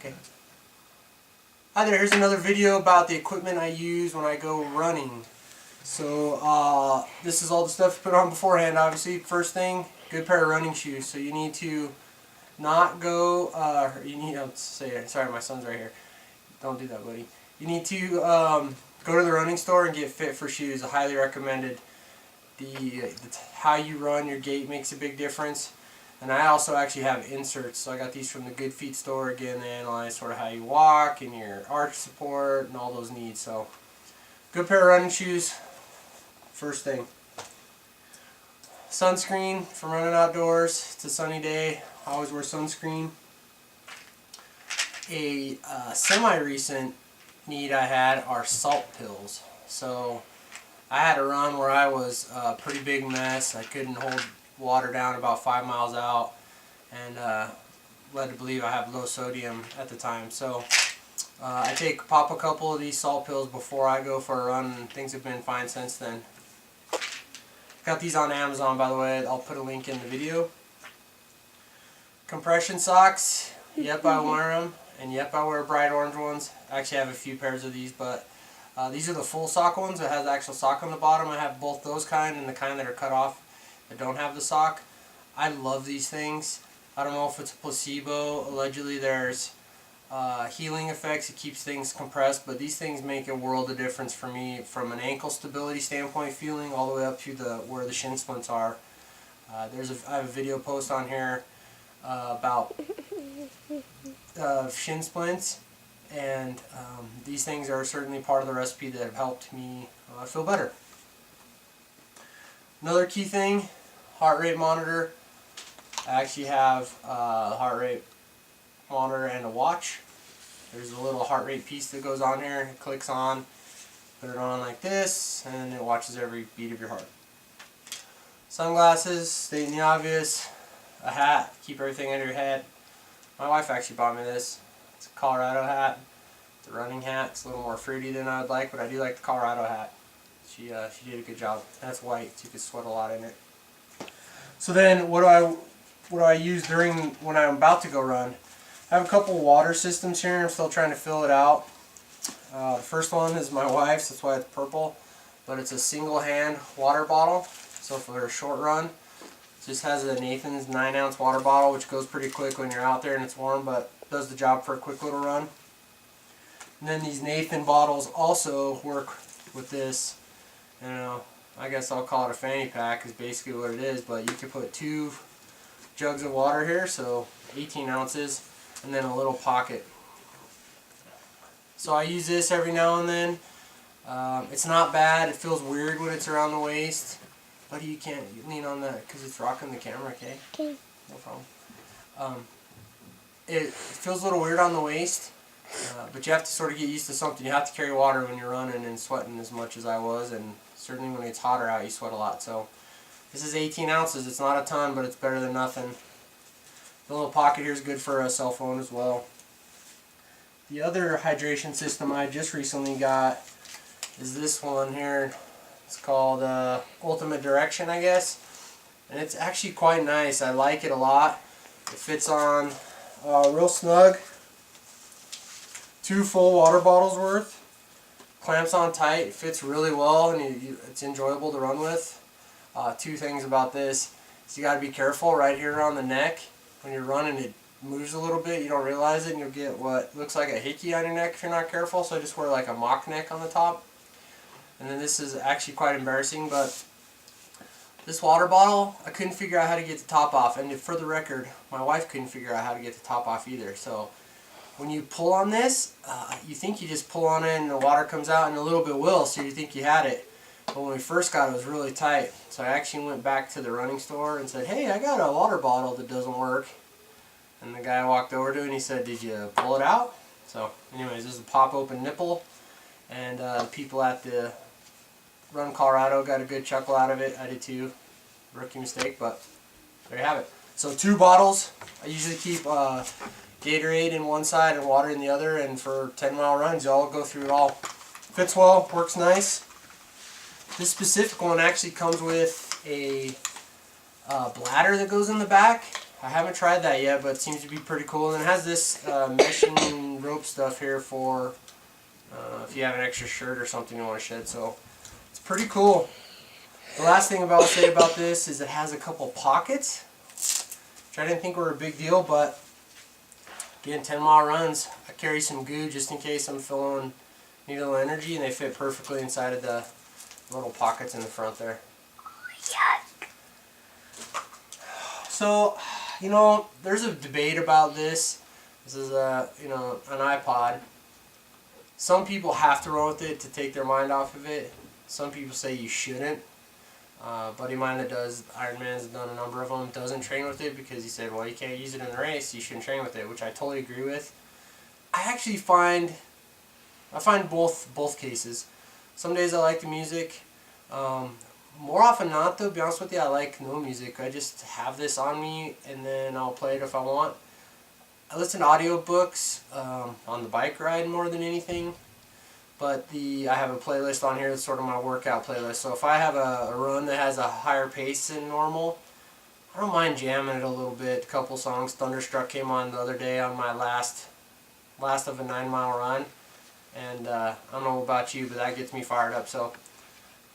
Okay. Hi there, here's another video about the equipment I use when I go running. So this is all the stuff to put on beforehand, obviously. First thing, good pair of running shoes. So you need to not go, sorry, my son's right here. Don't do that, buddy. You need to go to the running store and get fit for shoes. I highly recommended. How you run, your gait makes a big difference. And I also actually have inserts, so I got these from the Good Feet store. Again, they analyze sort of how you walk and your arch support and all those needs. So, good pair of running shoes, first thing. Sunscreen for running outdoors. It's a sunny day. I always wear sunscreen. A semi-recent need I had are salt pills. So, I had a run where I was a pretty big mess. I couldn't hold water down about 5 miles out, and led to believe I have low sodium at the time. So I pop a couple of these salt pills before I go for a run, and things have been fine since then. Got these on Amazon, by the way. I'll put a link in the video. Compression socks. Yep, I wear them, and yep, I wear bright orange ones. I actually have a few pairs of these, but these are the full sock ones that has the actual sock on the bottom. I have both those kind and the kind that are cut off that don't have the sock. I love these things. I don't know if it's a placebo. Allegedly there's healing effects. It keeps things compressed, but these things make a world of difference for me from an ankle stability standpoint, feeling all the way up to where the shin splints are. I have a video post on here about shin splints, and these things are certainly part of the recipe that have helped me feel better. Another key thing, heart rate monitor. I actually have a heart rate monitor and a watch. There's a little heart rate piece that goes on here. It clicks on, put it on like this, and it watches every beat of your heart. Sunglasses, stating the obvious. A hat, keep everything under your head. My wife actually bought me this. It's a Colorado hat. It's a running hat. It's a little more fruity than I would like, but I do like the Colorado hat. She did a good job. And it's white, so you can sweat a lot in it. So then, what do I use when I'm about to go run? I have a couple water systems here. I'm still trying to fill it out. The first one is my wife's. That's why it's purple. But it's a single hand water bottle. So for a short run, it just has a Nathan's 9-ounce water bottle, which goes pretty quick when you're out there and it's warm, but does the job for a quick little run. And then these Nathan bottles also work with this. I guess I'll call it a fanny pack is basically what it is, but you can put 2 jugs of water here, so 18 ounces, and then a little pocket. So I use this every now and then. It's not bad. It feels weird when it's around the waist, but you can't lean on that because it's rocking the camera, okay? Okay. No problem. It feels a little weird on the waist, but you have to sort of get used to something. You have to carry water when you're running and sweating as much as I was, and certainly when it's hotter out, you sweat a lot. So this is 18 ounces. It's not a ton, but it's better than nothing. The little pocket here is good for a cell phone as well. The other hydration system I just recently got is this one here. It's called Ultimate Direction, I guess. And it's actually quite nice. I like it a lot. It fits on real snug. 2 full water bottles worth. Clamps on tight. It fits really well, and it's enjoyable to run with. 2 things about this is you got to be careful right here around the neck. When you're running, it moves a little bit. You don't realize it, and you'll get what looks like a hickey on your neck if you're not careful. So I just wear like a mock neck on the top. And then this is actually quite embarrassing, but this water bottle, I couldn't figure out how to get the top off. And for the record, my wife couldn't figure out how to get the top off either. So when you pull on this, you think you just pull on it and the water comes out, and a little bit will, so you think you had it. But when we first got it, it was really tight. So I actually went back to the running store and said, hey, I got a water bottle that doesn't work. And the guy I walked over to and he said, did you pull it out? So anyways, this is a pop open nipple. And the people at the Run Colorado got a good chuckle out of it. I did too. Rookie mistake, but there you have it. So 2 bottles. I usually keep Gatorade in one side and water in the other, and for 10-mile runs, I'll go through it all. Fits well, works nice. This specific one actually comes with a bladder that goes in the back, I haven't tried that yet, but it seems to be pretty cool. And it has this meshing rope stuff here for if you have an extra shirt or something you want to shed. So it's pretty cool. The last thing I'll say about this is it has a couple pockets, which I didn't think were a big deal, but again, 10-mile runs, I carry some goo just in case I'm need a little energy, and they fit perfectly inside of the little pockets in the front there. Yuck. So, you know, there's a debate about this. This is an iPod. Some people have to run with it to take their mind off of it. Some people say you shouldn't. A buddy of mine that does Ironman has done a number of them, doesn't train with it because he said, well, you can't use it in the race, you shouldn't train with it, which I totally agree with. I actually find both cases. Some days I like the music. More often not, though, to be honest with you, I like no music. I just have this on me and then I'll play it if I want. I listen to audiobooks on the bike ride more than anything. But I have a playlist on here that's sort of my workout playlist. So if I have a run that has a higher pace than normal, I don't mind jamming it a little bit. A couple songs. Thunderstruck came on the other day on my last of a 9-mile run. And I don't know about you, but that gets me fired up. So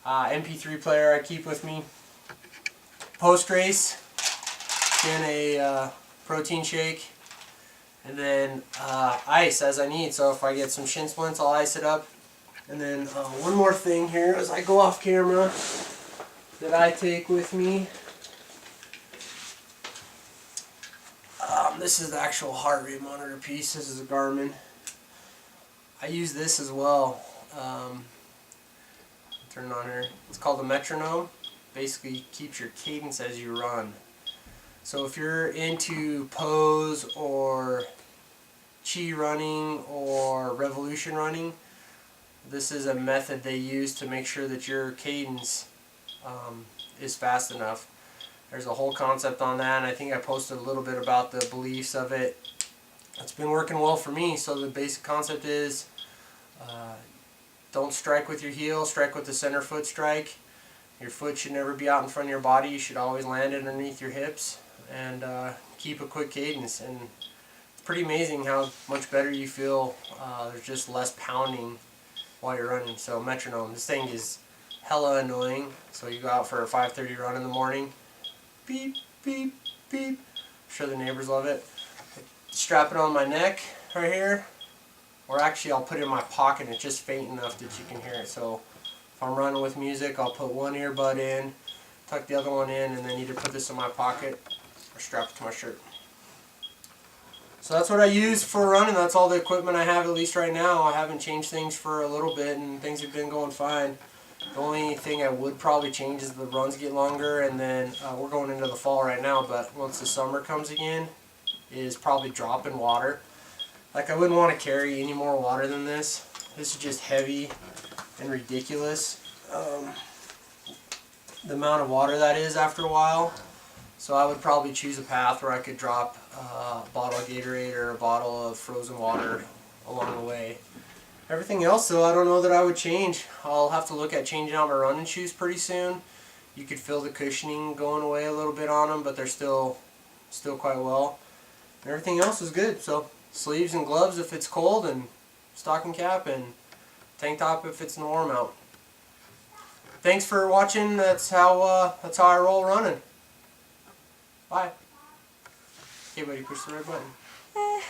MP3 player I keep with me. Post-race, then a protein shake. And then ice as I need. So if I get some shin splints, I'll ice it up. And then one more thing here as I go off camera that I take with me. This is the actual heart rate monitor piece. This is a Garmin. I use this as well. Turn it on here. It's called a metronome. Basically keeps your cadence as you run. So if you're into pose or chi running or revolution running, this is a method they use to make sure that your cadence is fast enough. There's a whole concept on that, and I think I posted a little bit about the beliefs of it. It's been working well for me. So the basic concept is don't strike with your heel, strike with the center foot strike. Your foot should never be out in front of your body. You should always land it underneath your hips. And keep a quick cadence, and it's pretty amazing how much better you feel. There's just less pounding while you're running. So metronome, this thing is hella annoying. So you go out for a 5:30 run in the morning, beep beep beep. I'm sure the neighbors love it. Strap it on my neck right here, or actually I'll put it in my pocket and it's just faint enough that you can hear it. So if I'm running with music, I'll put one earbud in, tuck the other one in, and then either put this in my pocket or strap it to my shirt. So that's what I use for running. That's all the equipment I have, at least right now. I haven't changed things for a little bit and things have been going fine. The only thing I would probably change is the runs get longer, and then we're going into the fall right now, but once the summer comes again, is probably dropping water. Like, I wouldn't want to carry any more water than this. This is just heavy and ridiculous. The amount of water that is after a while. So I would probably choose a path where I could drop a bottle of Gatorade or a bottle of frozen water along the way. Everything else, though, I don't know that I would change. I'll have to look at changing out my running shoes pretty soon. You could feel the cushioning going away a little bit on them, but they're still quite well. And everything else is good. So sleeves and gloves if it's cold, and stocking cap and tank top if it's warm out. Thanks for watching. That's how I roll running. Bye. Okay, buddy, push the red button.